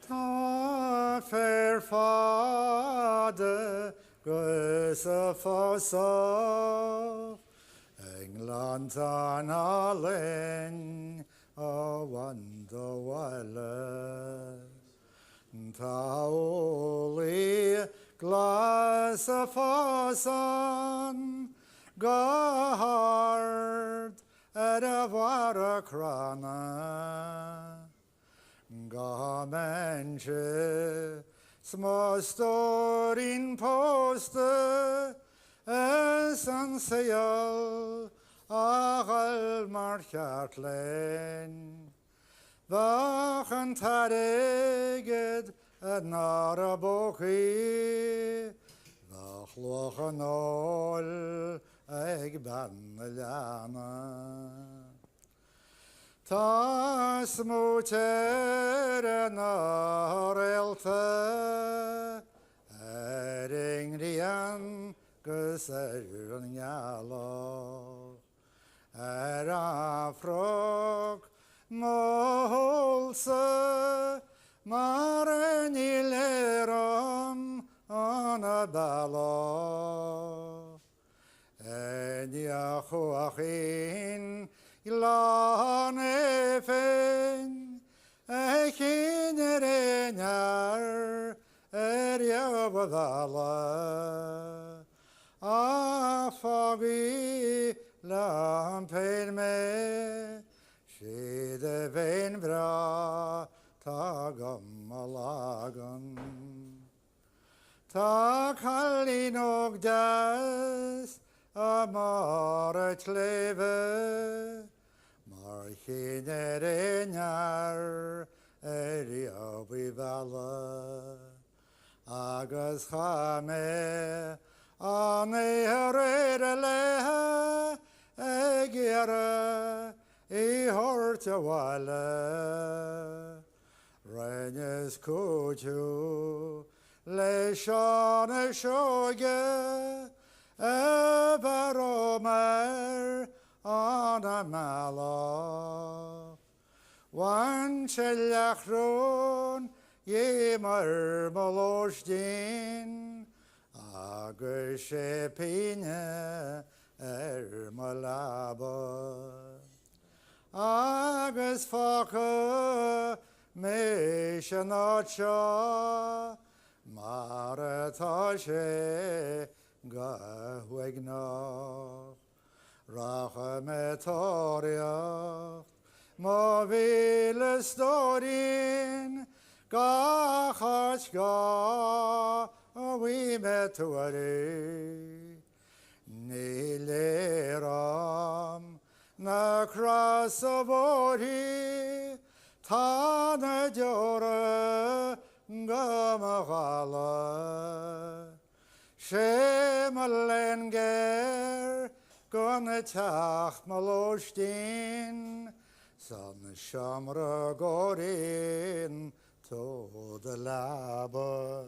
Tá féar fada gus a fásach ngleanntáin álainn bhain do bhaile. Tá úllaí glas a fásan gáthard a bhar a crana. Gá mense smá stórin pósta san Caiseal ágal mar cheart lein. Bach an t-airgead nar a bóchaí, bach luach an áil ag ban leanadh. Tá smútear an áirealta ringrian gus an ngealach afrog mólsa mar léiream an a ballach. Cuaichín Ghleann Néifinn chéad bhada a focail lampein me siad a bhéin bhra tá gomalagan. Tá cailín óg das a Mháirtín Learaí mar chéad bhile agus chaime an éar lethe ag iarra I thuirte bhaile. Rinneas cúteú leis sean seoige barómar an a mealach. Bhain sé leachrún mar mhallóistín agus sé píne mar labba. Agus Focail mé an áit seo mar atá sé go huignach. Racha me tóireacht má bhíle stóirín gachas gá a bhí me tuairí. Ní léiream na cras a bhóthaí tá na deora go mo ghala. Sé mo lein géir go na teach mhallóistín san seamra góirín tó de labba.